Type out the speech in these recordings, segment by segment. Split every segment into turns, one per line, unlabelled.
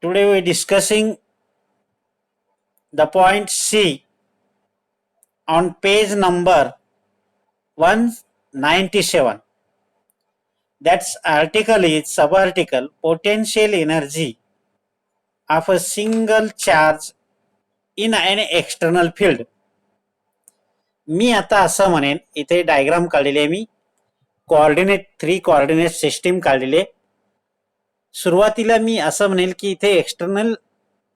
Today we are discussing the point C on page number 197. That's article is subarticle potential energy of a single charge in an external field. मी आता असं म्हणेन, इथे diagram काढलेली आहे मी, coordinate 3 coordinate system काढलेली आहे. सुरुवातीला मी असं म्हणेल की इथे एक्सटर्नल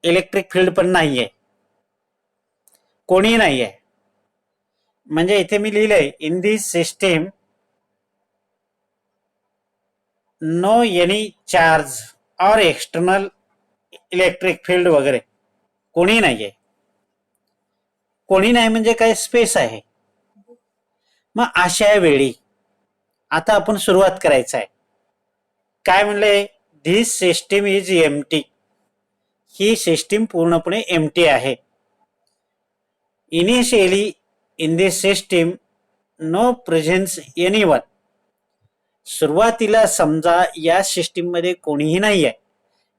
इलेक्ट्रिक फील्ड पण नाहीये, कोणी नाहीये. म्हणजे इथे मी लिहिलंय in this system no any charge or external electric field वगैरे कोणी नाहीये. कोणी नाही म्हणजे काय, स्पेस आहे. मग अशा वेळी आता आपण सुरुवात करायचं आहे. काय म्हणलंय, धिस सिस्टीम इज एम्प्टी. ही सिस्टीम पूर्णपणे एम्प्टी आहे. Initially in this system no presence anyone. सुरुवातीला समजा या सिस्टीम मध्ये कोणीही नाही आहे,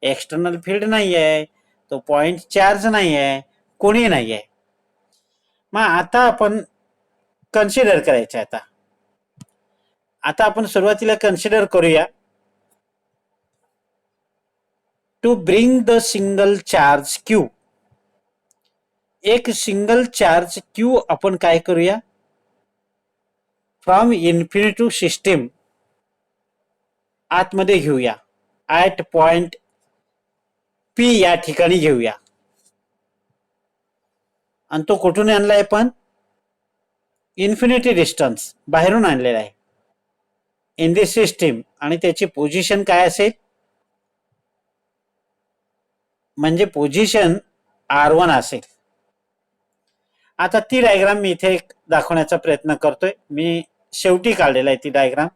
एक्सटर्नल फील्ड नाही आहे, तो पॉइंट चार्ज नाही आहे, कोणी नाही आहे. मग आता आपण कन्सिडर करायचं. आता आपण सुरुवातीला कन्सिडर करूया to bring the single charge q. एक सिंगल चार्ज क्यू आपण काय करूया, फ्रॉम इन्फिनिटी टू सिस्टीम आतमध्ये घेऊया, ऍट पॉइंट पी या ठिकाणी घेऊया. आणि तो कुठून आणलाय, पण इन्फिनिटी डिस्टन्स बाहेरून आणलेला आहे इन दिस सिस्टीम. आणि त्याची पोझिशन काय असेल, म्हणजे पोझिशन R1 असेल. आता ती डायग्राम मी इथे दाखवण्याचा प्रयत्न करतोय. मी शेवटी काढलेला आहे ती डायग्राम,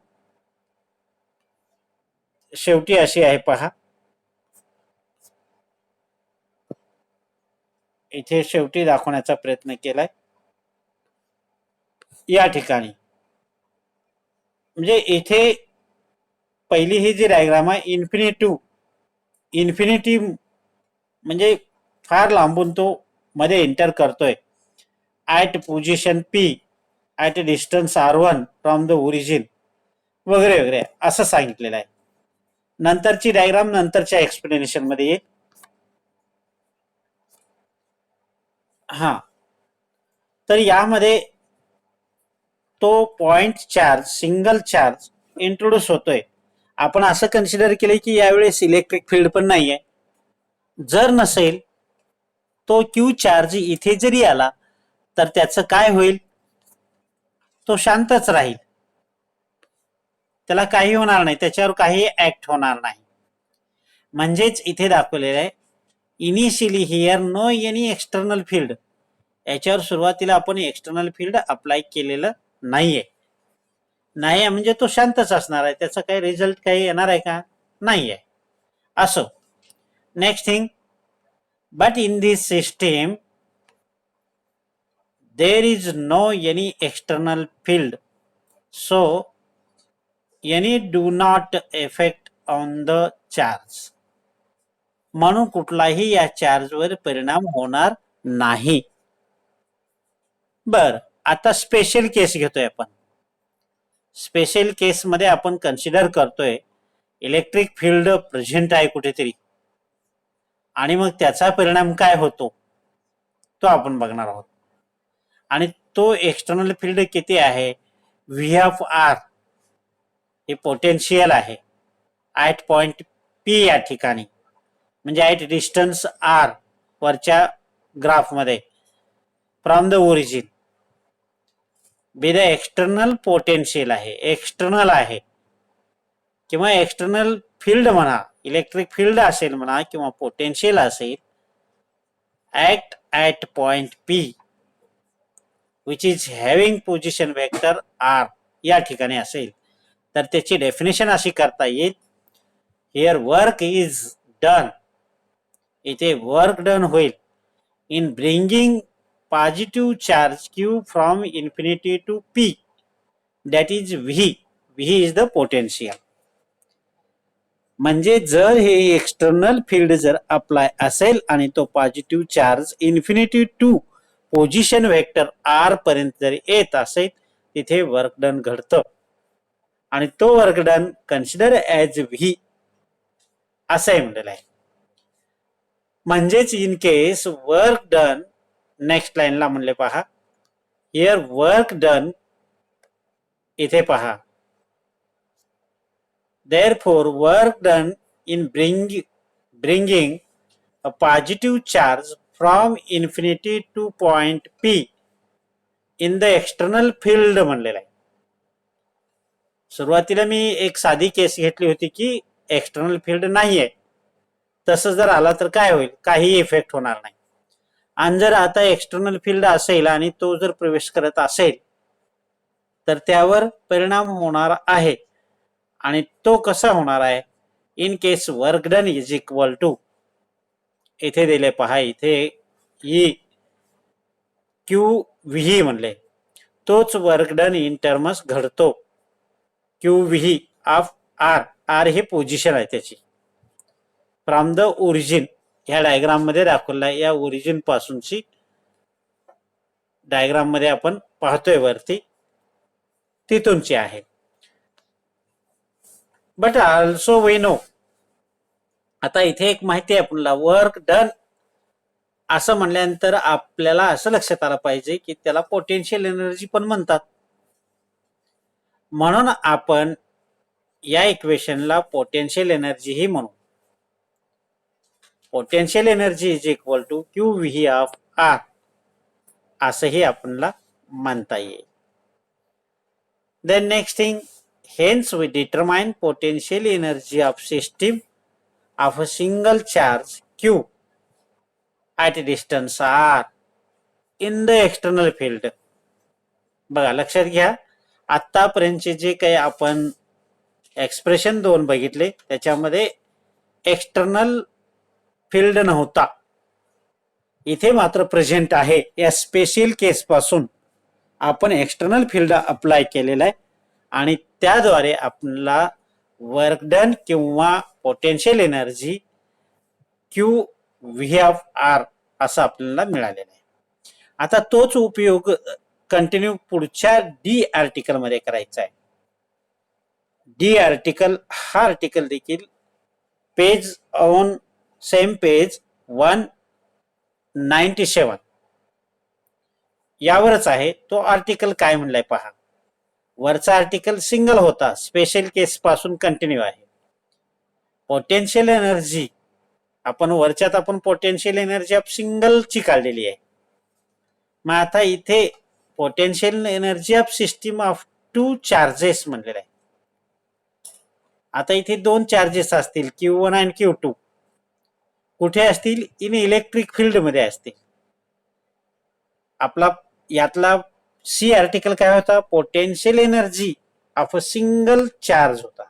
शेवटी अशी आहे पहा. इथे शेवटी दाखवण्याचा प्रयत्न केलाय या ठिकाणी. म्हणजे इथे पहिली ही जी डायग्राम आहे, इन्फिनिटी म्हणजे फार लांबून तो मध्ये एंटर करतोय at position P at distance R1 from the origin वगैरे वगैरे असं सांगितलेलं आहे. नंतरची डायग्राम नंतरच्या एक्सप्लेनेशन मध्ये येईल. हा, तर यामध्ये तो point charge, single charge introduce होतोय. आपण असं कन्सिडर केले की यावेळेस इलेक्ट्रिक फील्ड पण नाहीये. जर नसेल तो क्यू चार्ज इथे जरी आला तर त्याचं काय होईल, तो शांतच राहील, त्याला काही होणार नाही, त्याच्यावर काही ऍक्ट होणार नाही. म्हणजेच इथे दाखवलेलं आहे initially here no any external field. याच्यावर सुरुवातीला आपण एक्सटर्नल फील्ड अप्लाय केलेलं नाहीये. नाही म्हणजे तो शांतच असणार आहे, त्याचा काही रिझल्ट काही येणार आहे का, नाहीये. असो, next thing, but in this system there is no any external field, so any do not affect on the charge. म्हणून कुठलाही या चार्जवर परिणाम होणार नाही. बर, आता स्पेशल केस घेतोय आपण. स्पेशल केस मध्ये आपण कन्सिडर करतोय इलेक्ट्रिक फील्ड प्रेझेंट आहे कुठेतरी, आणि मग त्याचा परिणाम काय होतो तो आपण बघणार आहोत. आणि तो एक्सटर्नल फील्ड किती आहे, VFR हे पोटेन्शियल आहे ऍट पॉइंट P या ठिकाणी, म्हणजे ऍट डिस्टन्स R वरच्या ग्राफ मध्ये from the origin. Be the external potential आहे, एक्सटर्नल आहे, किंवा एक्सटर्नल फील्ड म्हणा, इलेक्ट्रिक फील्ड असेल म्हणा, किंवा पोटेन्शियल असेल, act at point P which is having position vector R या ठिकाणी असेल तर त्याची डेफिनेशन अशी करता येईल, हिअर वर्क इज डन. इथे वर्क डन होईल in bringing positive charge Q from infinity to P, that is V. V is the potential. म्हणजे जर हे एक्सटर्नल फील्ड जर अप्लाय असेल आणि तो positive charge infinity to position vector r पर्यंत जर येत असेल तिथे वर्क डन घडतं आणि तो work done consider as V असंही म्हणलेलं आहे. म्हणजेच in case work done, next लाईनला म्हणले पहा, हिअर वर्क डन, इथे पहा, therefore work done in bringing a positive charge from infinity to point P in the external field म्हणलेला आहे. सुरुवातीला मी एक साधी केस घेतली होती की एक्सटर्नल फील्ड नाही आहे, तसं जर आला तर काय होईल, काही इफेक्ट होणार नाही. आणि जर आता एक्सटर्नल फील्ड असेल आणि तो जर प्रवेश करत असेल तर त्यावर परिणाम होणार आहे. आणि तो कसा होणार आहे, in case work done is equal to, इथे दिले पहा, इथे ई क्यू व्ही म्हणले, तोच वर्क डन इन टर्म्स घडतो q V of r. R हे पोझिशन आहे त्याची, फ्रॉम द ओरिजिन, ह्या डायग्राम मध्ये दाखवला, या ओरिजिन पासूनची डायग्राम मध्ये आपण पाहतोय वरती, तिथूनची आहे. बट ऑल्सो वी नो, आता इथे एक माहिती आहे आपल्याला, वर्क डन असं म्हणल्यानंतर आपल्याला असं लक्षात आलं पाहिजे की त्याला पोटेन्शियल एनर्जी पण म्हणतात. म्हणून आपण या इक्वेशनला पोटेन्शियल एनर्जी ही म्हणू. Potential energy is equal to q V of r असंही आपल्याला म्हणता येईल. Then next thing, hence we determine potential energy of system of a single charge q at a distance r in the external field. बघा लक्षात घ्या, आतापर्यंतचे जे काही आपण एक्सप्रेशन दोन बघितले त्याच्यामध्ये एक्सटर्नल फील्ड नव्हता, इथे मात्र प्रेझेंट आहे. या स्पेशल केस पासून आपण एक्सटर्नल फील्ड अप्लाय केलेला आहे आणि त्याद्वारे आपल्याला वर्क डन किंवा potential energy q V of r असं आपल्याला मिळालेलं आहे. आता तोच उपयोग कंटिन्यू पुढच्या डी आर्टिकल मध्ये करायचा आहे. डी आर्टिकल, हा आर्टिकल देखील पेज ऑन सेम पेज 197 यावरच आहे. तो आर्टिकल काय म्हणलाय पहा. वरचा आर्टिकल सिंगल होता, स्पेशल केस पासून कंटिन्यू आहे. पोटेन्शियल एनर्जी आपण वरच्यात आपण पोटेन्शियल एनर्जी ऑफ सिंगल ची काढलेली आहे. मग आता इथे potential energy of system of two charges म्हणलेलं आहे. आता इथे दोन चार्जेस असतील, Q1 आणि Q2. कुठे असतील, इन इलेक्ट्रिक फील्ड मध्ये असतील. आपला यातला सी आर्टिकल काय होता, potential energy of a single charge होता,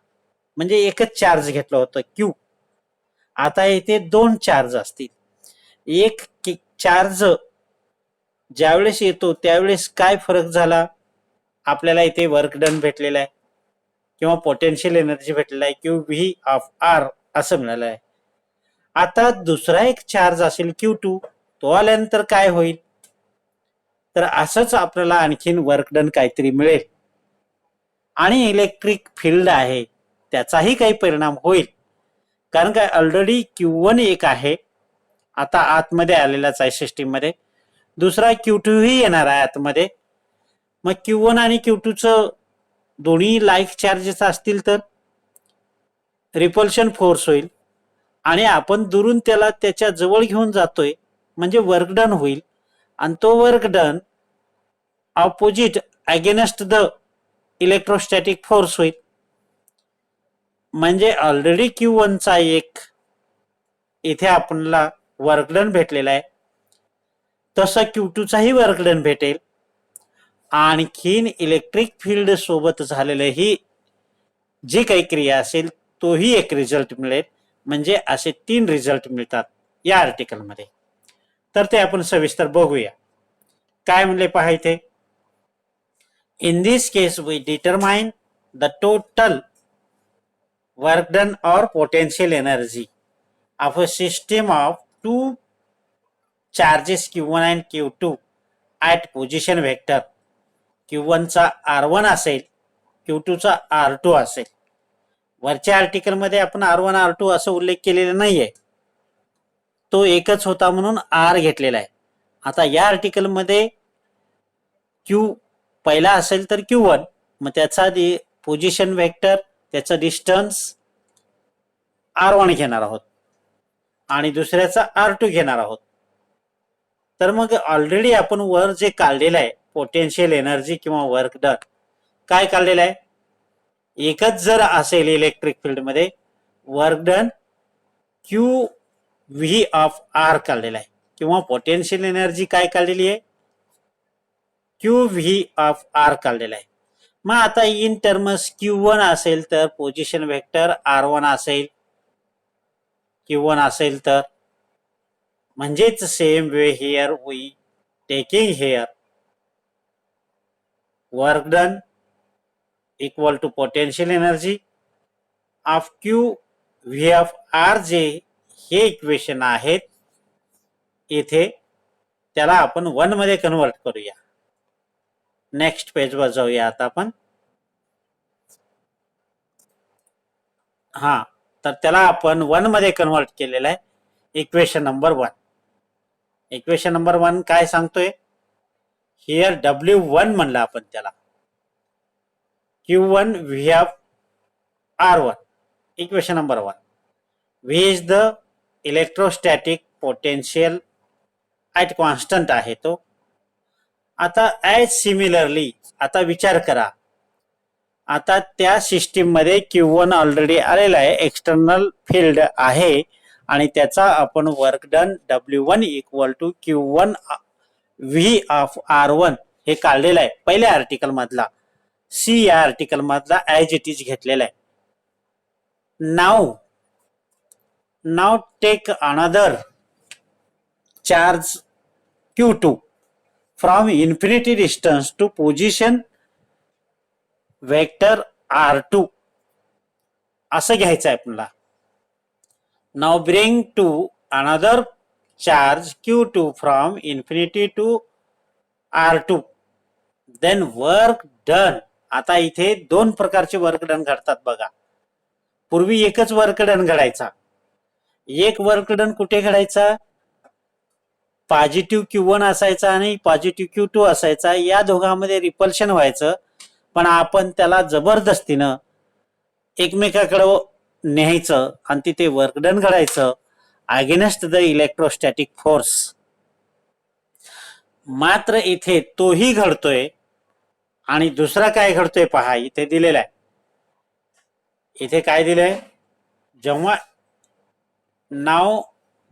म्हणजे एकच चार्ज घेतलं होतं Q. आता इथे दोन चार्ज असतील. एक चार्ज ज्यावेळेस येतो त्यावेळेस काय फरक झाला, आपल्याला इथे वर्क डन भेटलेला आहे किंवा पोटेन्शियल एनर्जी भेटलेला आहे, क्यू व्ही ऑफ आर असं मिळालं आहे. आता दुसरा एक चार्ज असेल Q2, तो आल्यानंतर काय होईल, तर असंच आपल्याला आणखीन वर्क डन काहीतरी मिळेल आणि इलेक्ट्रिक फील्ड आहे त्याचाही काही परिणाम होईल. कारण काय, ऑलरेडी Q1 एक आहे, आता आतमध्ये आलेलाच आहे सिस्टीम मध्ये, दुसरा Q2 ही येणार आहे आतमध्ये. मग Q1 आणि Q2 दोन्ही लाईक चार्जेस असतील तर रिपल्शन फोर्स होईल आणि आपण दुरून त्याला त्याच्या जवळ घेऊन जातोय, म्हणजे वर्क डन होईल आणि तो work done opposite against the electrostatic force होईल. म्हणजे ऑलरेडी Q1 चा एक इथे आपल्याला वर्क डन भेटलेला आहे, तसं Q2 चाही वर्क डन भेटेल. आणखीन इलेक्ट्रिक फील्ड सोबत झालेलं ही जी काही क्रिया असेल तोही एक रिझल्ट मिळेल. म्हणजे असे तीन रिझल्ट मिळतात या आर्टिकल मध्ये. तर ते आपण सविस्तर बघूया. काय म्हणले पहा इथे, in this case we determine the total work done or potential energy of a system of two charges q1 and q2 at position vector. q1 चा r1 असेल, q2 चा r2 असेल. वरच्या आर्टिकलमध्ये आपण r1 r2 असं उल्लेख केलेला नाहीये, तो एकच होता म्हणून r घेतलेला आहे. आता या आर्टिकलमध्ये q पहिला असेल तर q1, मग त्याचा पोझिशन वेक्टर, त्याचा डिस्टन्स r1 घेणार आहोत आणि दुसऱ्याचा r2 घेणार आहोत. तर मग ऑलरेडी आपण वर जे काढलेलं आहे पोटेन्शियल एनर्जी किंवा वर्क डन, काय काढलेलं आहे? एकच जर असेल इलेक्ट्रिक फील्ड मध्ये work done q V of r काढलेला आहे, किंवा पोटेन्शियल एनर्जी काय काढलेली आहे? क्यू व्ही ऑफ आर काढलेला आहे. मग आता इन टर्म्स Q1 असेल तर पोझिशन वेक्टर R1 असेल, Q1 असेल तर, म्हणजेच same way here we taking here work done equal to potential energy of q V of r, जे हे इक्वेशन आहेत इथे, त्याला आपण 1 मध्ये कन्वर्ट करूया. नेक्स्ट पेजवर जाऊया आता आपण. हा, तर त्याला आपण 1 मध्ये कन्वर्ट केलेलं आहे. Equation number 1. इक्वेशन नंबर 1 काय सांगतोय? हिअर W1 म्हणलं आपण त्याला, Q1 V of R1. Equation number 1. V is the electrostatic potential at constant आहे तो. आता ॲज सिमिलरली, आता विचार करा, आता त्या सिस्टीम मध्ये Q1 ऑलरेडी आलेला आहे, एक्सटर्नल फील्ड आहे, आणि त्याचा आपण work done W1 equal to Q1 V of R1 हे काढलेलं आहे पहिल्या आर्टिकल मधला. सी या आर्टिकल मधला ॲज इट इज घेतलेला आहे. Now take another charge Q2 from infinity distance to position vector R2 असं घ्यायचं आहे आपल्याला. Now bring to another charge Q2 from infinity to R2, then work done. आता इथे 2 प्रकारचे वर्क डन घडतात बघा. पूर्वी एकच वर्क डन घडायचा. एक वर्क डन कुठे घडायचा? पॉझिटिव्ह Q1 असायचा आणि पॉझिटिव्ह Q2 असायचा. या दोघांमध्ये रिपल्शन व्हायचं, पण आपण त्याला जबरदस्तीनं एकमेकाकडे न्यायचं आणि तिथे वर्क डन घडायचं अगेन्स्ट द इलेक्ट्रोस्टॅटिक फोर्स. मात्र इथे तोही घडतोय आणि दुसरा काय घडतोय पहा, इथे दिलेला आहे. इथे काय दिलंय? जेव्हा now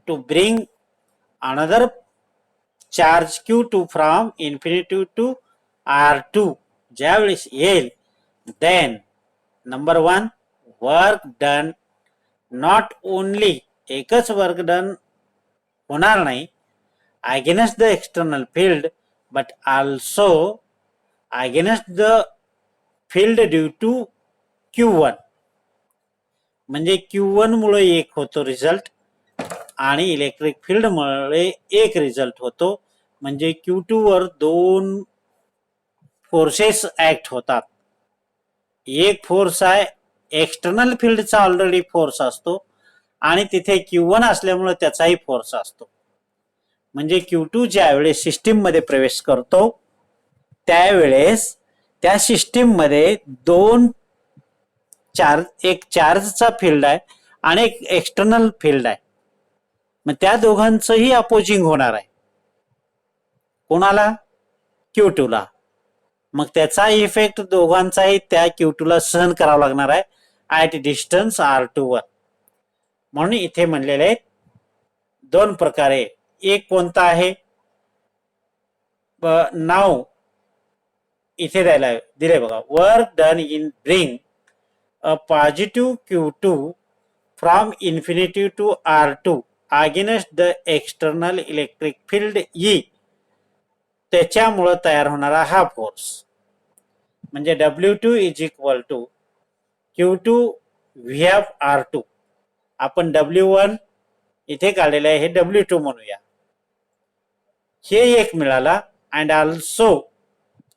to bring another charge Q2 from infinity to R2 ज्यावेळेस येईल, then number 1 work done, not only एकच वर्क डन होणार नाही against the external field, but also against the field due to Q1. म्हणजे Q1 मुळे एक होतो result आणि इलेक्ट्रिक फील्ड मुळे एक रिझल्ट होतो. म्हणजे Q2 वर 2 फोर्सेस ऍक्ट होतात. एक फोर्स आहे एक्सटर्नल फील्डचा ऑलरेडी फोर्स असतो, आणि तिथे Q1 असल्यामुळे त्याचाही फोर्स असतो. म्हणजे Q2 ज्यावेळेस सिस्टीम मध्ये प्रवेश करतो त्यावेळेस त्या सिस्टीम मध्ये 2 चार्ज, एक चार्जचा फील्ड आहे आणि एक एक्सटर्नल फील्ड आहे. मग त्या दोघांचंही अपोजिंग होणार आहे. कोणाला? Q2 ला. मग त्याचा इफेक्ट दोघांचाही त्या Q2 ला सहन करावा लागणार आहे ऍट डिस्टन्स R2 वर. म्हणून इथे म्हणलेले आहेत 2 प्रकारे. एक कोणता आहे? नाव इथे द्यायला दिले बघा, work done in bring a positive Q2 from infinity to R2 against the external electric field E, त्याच्यामुळे तयार होणारा हा फोर्स. म्हणजे W2 is equal to Q2 VFR2 आपण W1 इथे काढलेलं आहे, हे W2 म्हणूया, हे एक मिळाला. अँड ऑल्सो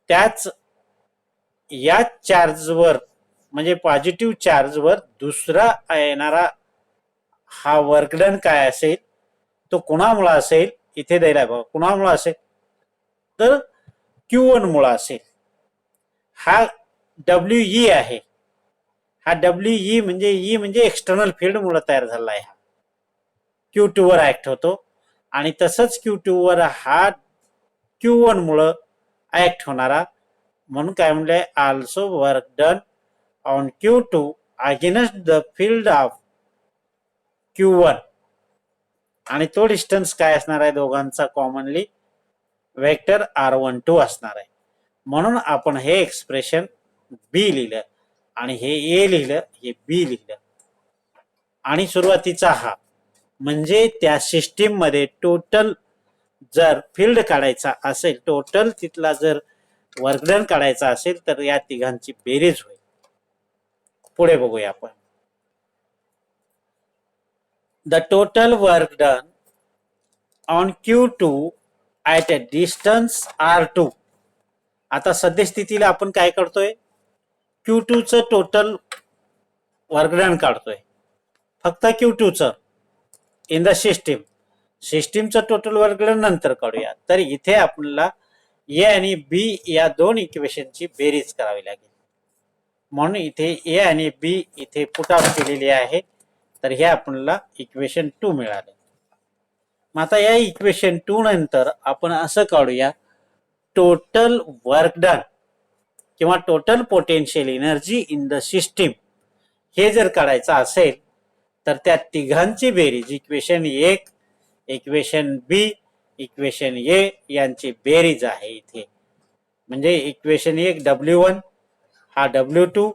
त्याच या चार्जवर म्हणजे पॉझिटिव्ह चार्जवर दुसरा येणारा हा वर्क डन काय असेल तो कुणामुळे असेल, इथे द्यायला बघा कुणामुळे असेल तर Q1 मुळे असेल. हा WE आहे, हा WE म्हणजे एक्सटर्नल फील्ड मुळे तयार झाला आहे. हा Q2 वर ऍक्ट होतो आणि तसंच Q2 वर हा Q1 मुळे ऍक्ट होणारा, म्हणून काय म्हणलंय also work done on Q2 against the field of Q1. आणि तो डिस्टन्स काय असणार आहे दोघांचा कॉमनली वेक्टर R12 असणार आहे. म्हणून आपण हे एक्सप्रेशन B लिहिलं आणि हे A लिहिलं, हे B लिहिलं. आणि सुरुवातीचा हा म्हणजे त्या सिस्टीम मध्ये टोटल जर फील्ड काढायचा असेल, टोटल तिथला जर वर्क डन काढायचा असेल तर या तिघांची बेरीज होईल. पुढे बघूया आपण. The total work done on Q2 at a distance R2. आता सद्यस्थितीला आपण काय करतोय, Q2 चं टोटल वर्क डन काढतोय, फक्त Q2 चं इन द सिस्टीमचं टोटल वर्क डन नंतर काढूया. तर इथे आपल्याला ए आणि बी या दोन इक्वेशनची बेरीज करावी लागेल. म्हणून इथे ए आणि बी इथे पुट ऑफ केलेली आहे. तर हे आपल्याला इक्वेशन 2 मिळाले. मग आता या इक्वेशन 2 नंतर आपण असं काढूया, टोटल वर्क डन किंवा total potential energy in the system हे जर काढायचं असेल तर त्या तिघांची बेरीज इक्वेशन 1, इक्वेशन बी, इक्वेशन ए यांची बेरीज आहे इथे. म्हणजे इक्वेशन 1 W1 हा W2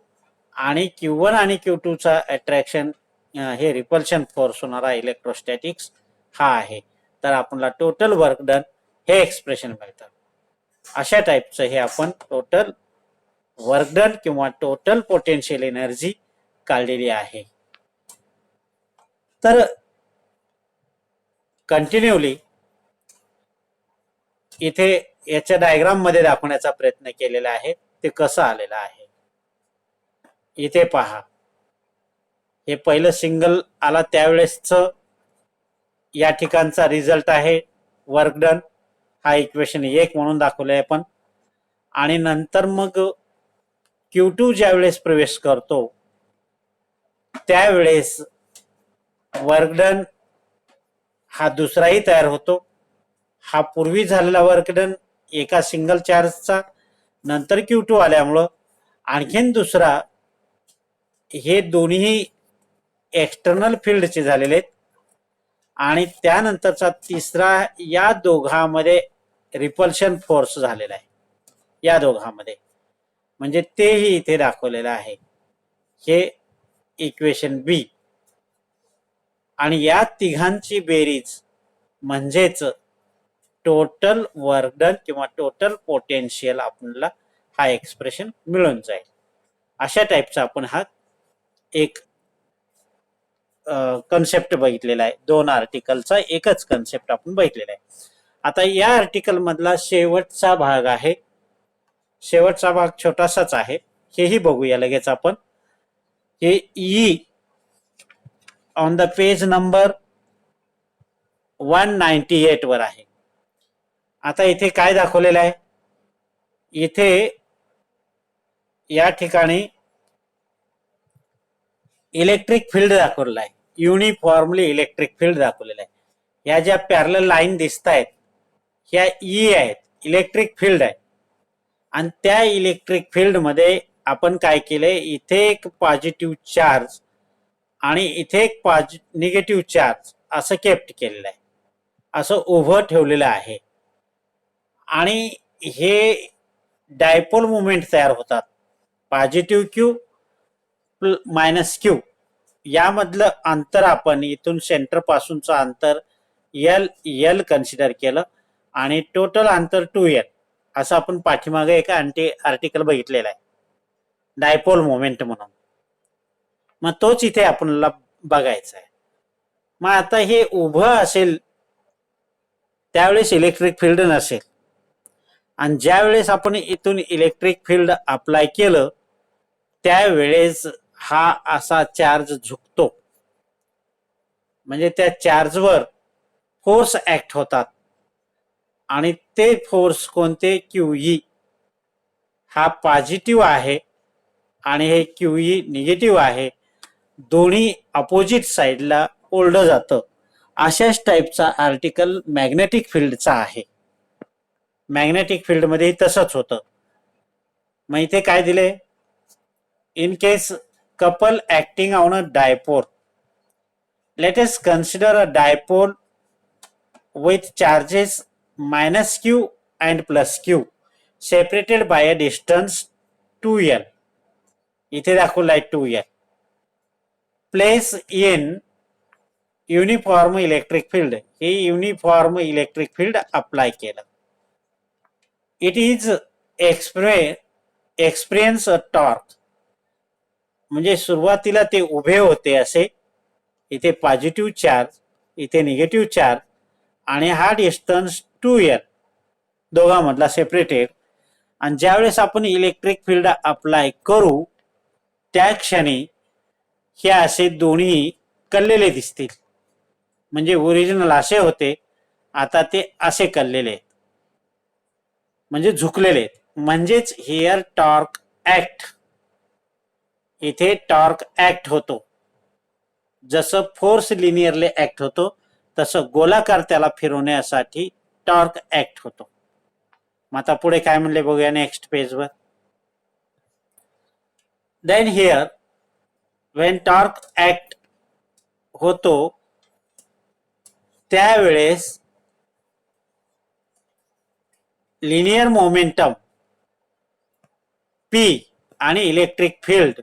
आणि Q1 आणि Q2 चा अट्रॅक्शन हे रिपल्शन फोर्स होणारा इलेक्ट्रोस्टॅटिक्स हा आहे. तर आपल्याला टोटल वर्क डन हे एक्सप्रेशन मिळतं. अशा टाईपचं हे आपण टोटल वर्क डन किंवा टोटल पोटेन्शियल एनर्जी काढलेली आहे. तर कंटिन्युअली इथे याच्या डायग्राम मध्ये दाखवण्याचा प्रयत्न केलेला आहे. ते कसं आलेलं आहे इथे पहा. हे पहिलं सिंगल आला त्यावेळेसच या ठिकाणचा रिझल्ट आहे वर्क डन, हा इक्वेशन 1 म्हणून दाखवलंय आपण. आणि नंतर मग Q2 ज्यावेळेस प्रवेश करतो त्यावेळेस वर्क डन हा दुसराही तयार होतो. हा पूर्वी झालेला वर्क डन एका सिंगल चार्जचा, नंतर Q2 आल्यामुळं आणखीन दुसरा, हे दोन्ही एक्सटर्नल फील्डचे झालेले आहेत. आणि त्यानंतरचा तिसरा या दोघांमध्ये रिपल्शन फोर्स झालेला आहे या दोघांमध्ये, म्हणजे तेही इथे दाखवलेलं आहे, हे इक्वेशन बी. आणि या तिघांची बेरीज म्हणजेच टोटल वर्क डन किंवा टोटल पोटेन्शियल आपल्याला हा एक्सप्रेशन मिळून जाईल. अशा टाईपचा आपण हा एक कन्सेप्ट बघितलेला आहे. 2 आर्टिकलचा एकच कन्सेप्ट आपण बघितलेला आहे. आता या आर्टिकल मधला शेवटचा भाग आहे. शेवटचा भाग छोटासाच आहे, हेही बघूया लगेच आपण. हे E on the page number 198 वर आहे. आता इथे काय दाखवलेलं आहे, इथे या ठिकाणी इलेक्ट्रिक फील्ड दाखवलेला आहे, युनिफॉर्मली इलेक्ट्रिक फील्ड दाखवलेला आहे. या ज्या पॅरलल लाईन दिसत आहेत ह्या ई आहेत, इलेक्ट्रिक फील्ड आहे. आणि त्या इलेक्ट्रिक फील्ड मध्ये आपण काय केलंय, इथे एक पॉझिटिव्ह चार्ज आणि इथे एक निगेटिव्ह चार्ज असं केप्ट केलेलं आहे, असं उभं ठेवलेलं आहे. आणि हे डायपोल मुवमेंट तयार होतात, पॉझिटिव्ह क्यू मायनस क्यू. यामधलं अंतर आपण इथून सेंटर पासूनचं अंतर एल कन्सिडर केलं आणि टोटल अंतर 2L असं आपण पाठीमागे एका आर्टिकल बघितलेलं आहे डायपोल मोमेंट म्हणून. मग तोच इथे आपल्याला बघायचा आहे. मग आता हे उभं असेल त्यावेळेस इलेक्ट्रिक फील्ड नसेल, आणि ज्या वेळेस आपण इथून इलेक्ट्रिक फील्ड अप्लाय केलं त्यावेळेस हा असा चार्ज झुकतो, म्हणजे त्या चार्जवर फोर्स ऍक्ट होतात, आणि ते फोर्स कोणते, QE हा पॉझिटिव्ह आहे आणि हे QE निगेटिव्ह आहे, दोन्ही अपोजिट साईडला ओढलं जातं. अशाच टाईपचा आर्टिकल मॅग्नेटिक फील्डचा आहे. मॅग्नेटिक फील्डमध्ये तसंच होतं. मग इथे काय दिले, in case couple acting on a dipole, let us consider a dipole with charges -q and +q separated by a distance 2l. इथे दाखवलाय 2l. Place in uniform electric field, हे युनिफॉर्म इलेक्ट्रिक फील्ड अप्लाय केलं. It is experience a torque, म्हणजे सुरुवातीला ते उभे होते असे, इथे पॉझिटिव्ह चार्ज, इथे निगेटिव्ह चार्ज, आणि हा डिस्टन्स 2l दोघांमधला सेपरेटेड. आणि ज्यावेळेस आपण इलेक्ट्रिक फील्ड अप्लाय करू त्या क्षणी हे असे दोन्ही कललेले दिसतील, म्हणजे ओरिजिनल असे होते, आता ते असे कललेले आहेत, म्हणजे झुकलेले आहेत. म्हणजेच हिअर टॉर्क ऍक्ट, इथे टॉर्क ऍक्ट होतो. जसं फोर्स लिनियरली ऍक्ट होतो तसं गोलाकार त्याला फिरवण्यासाठी टॉर्क ऍक्ट होतो. मग आता पुढे काय म्हणले बघूया नेक्स्ट पेजवर. Then here when torque act होतो त्यावेळेस लिनियर मोमेंटम P आणि इलेक्ट्रिक फील्ड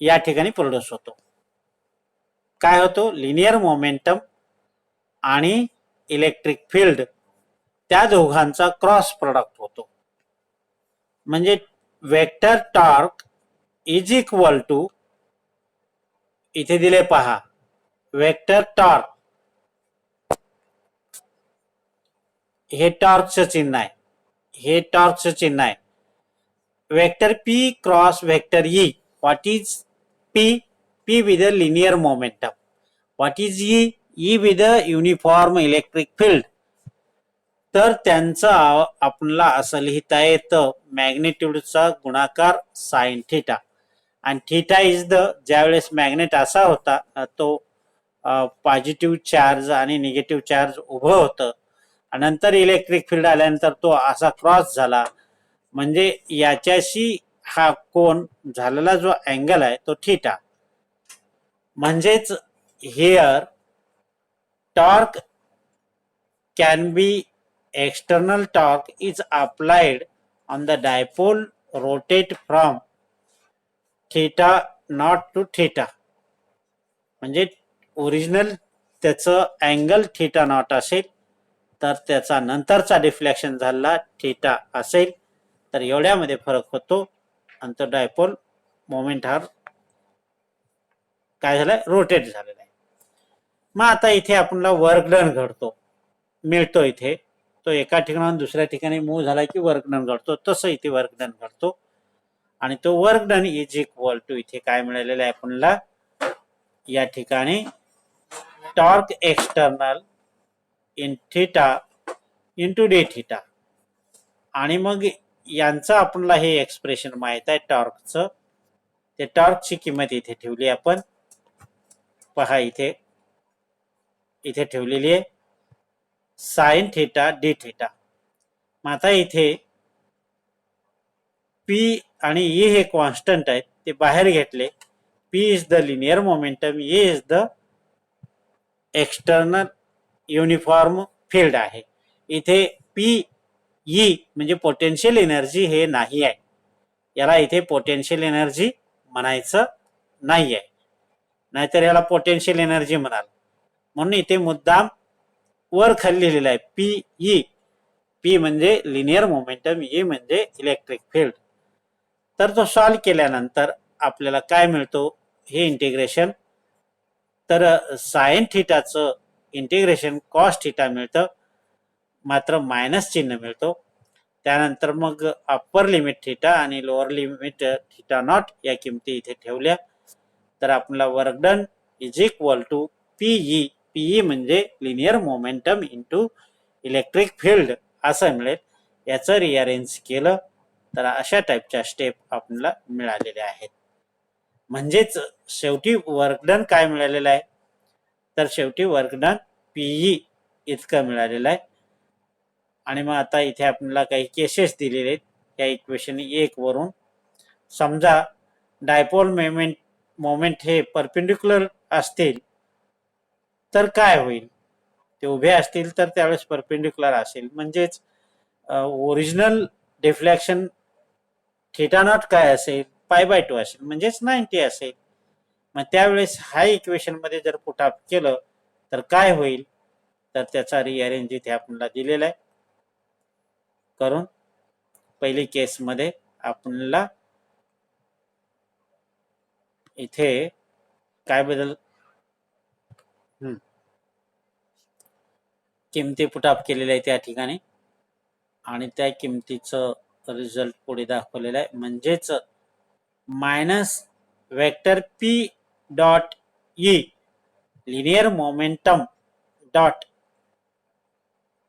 या ठिकाणी प्रोड्यूस होतो. काय होतो, लिनियर मोमेंटम आणि इलेक्ट्रिक फील्ड त्या दोघांचा क्रॉस प्रोडक्ट होतो. म्हणजे vector torque is equal to, इथे दिले पहा, वेक्टर टॉर्क, हे टॉर्कचं चिन्ह आहे, हे टॉर्कचं चिन्ह आहे. Vector P cross vector E. What is P? P with the linear momentum. What is E? E with the uniform electric field. तर त्यांचा आपल्याला असं लिहिता येतं, मॅग्नेट्यूडचा गुणाकार साइन थिटा, आणि थिटा इज द, ज्यावेळेस मॅग्नेट असा होता तो पॉझिटिव्ह चार्ज आणि निगेटिव्ह चार्ज उभं होतं, आणि नंतर इलेक्ट्रिक फील्ड आल्यानंतर तो असा क्रॉस झाला, म्हणजे याच्याशी हा कोण झालेला जो अँगल आहे तो थिटा. म्हणजेच here torque can be, external torque is applied on the dipole rotate from theta not to theta. म्हणजे ओरिजिनल त्याचं अँगल थिटा नॉट असेल तर त्याचा नंतरचा डिफ्लेक्शन झाला थिटा असेल, तर एवढ्यामध्ये फरक होतो, आणि तो डायपोल मोमेंट हा काय झालाय, रोटेट झालेला आहे. मग आता इथे आपल्याला वर्क डन घडतो, मिळतो इथे, तो एका ठिकाणाहून दुसऱ्या ठिकाणी मूव्ह झाला की वर्क डन घडतो, तसं इथे वर्क डन घडतो. आणि तो work done is equal to, इथे काय मिळालेलं आहे आपल्याला या ठिकाणी, torque external in theta into d theta. आणि मग यांचं आपल्याला हे एक्सप्रेशन माहित आहे टॉर्कचं, ते टॉर्कची किंमत इथे ठेवली आपण, पहा इथे इथे ठेवलेली आहे, साइन थिटा डी थिटा. मग आता इथे P आणि E हे कॉन्स्टंट आहेत, ते बाहेर घेतले. P is the linear momentum, E is the external uniform field आहे. इथे PE म्हणजे पोटेन्शियल एनर्जी हे नाही आहे, याला इथे पोटेन्शियल एनर्जी म्हणायचं नाही आहे, नाहीतर याला पोटेन्शियल एनर्जी म्हणाल. म्हणून इथे मुद्दाम वर खाली लिहिलेला आहे PE. P म्हणजे लिनियर मोमेंटम, E म्हणजे इलेक्ट्रिक फील्ड. तर तो सॉल्व केल्यानंतर आपल्याला काय मिळतो, हे इंटिग्रेशन, तर साइन थिटाचं इंटिग्रेशन कॉस थिटा मिळतं, मात्र मायनस चिन्ह मिळतो. त्यानंतर मग अप्पर लिमिट थिटा आणि लोअर लिमिट थिटा नॉट या किमती इथे ठेवल्या तर आपल्याला work done is equal to PE. PE म्हणजे linear momentum into electric field असं मिळेल. याचं रिअरेंज केलं तर अशा टाईपच्या स्टेप आपल्याला मिळालेल्या आहेत. म्हणजेच शेवटी वर्क डन काय मिळालेलं आहे, तर शेवटी वर्क डन पीई इतकं मिळालेलं आहे. आणि मग आता इथे आपल्याला काही केसेस दिलेले आहेत या इक्वेशन 1 वरून. समजा डायपोल मोमेंट हे परपेंडिक्युलर असतील तर काय होईल, ते उभे असतील तर त्यावेळेस परपेंडिक्युलर असेल, म्हणजेच ओरिजिनल डिफ्लेक्शन थिटा नॉट काय असेल, π/2 असेल, म्हणजेच 90 असेल. मग त्यावेळेस हा इक्वेशन मध्ये जर पुट अप केलं तर काय होईल, तर त्याचा रिअरेंज इथे आपल्याला दिलेला आहे करून. पहिली केस मध्ये आपल्याला इथे काय बदल किमती पुट अप केलेल्या आहे त्या ठिकाणी आणि त्या किमतीचं रिझल्ट पुढे दाखवलेला आहे. म्हणजेच minus vector P dot E linear momentum dot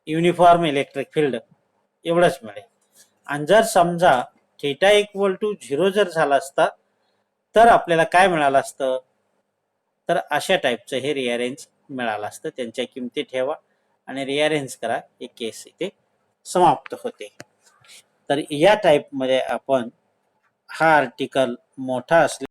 uniform electric field एवढंच मिळेल. आणि जर समजा थिटा इक्वल टू 0 जर झाला असता तर आपल्याला काय मिळालं असतं, तर अशा टाईपचं हे रिअरेंज मिळालं असतं. त्यांच्या किमती ठेवा आणि रिअरेंज करा, हे केस इथे समाप्त होते. तर या टाईपमध्ये आपण हा आर्टिकल मोठा असले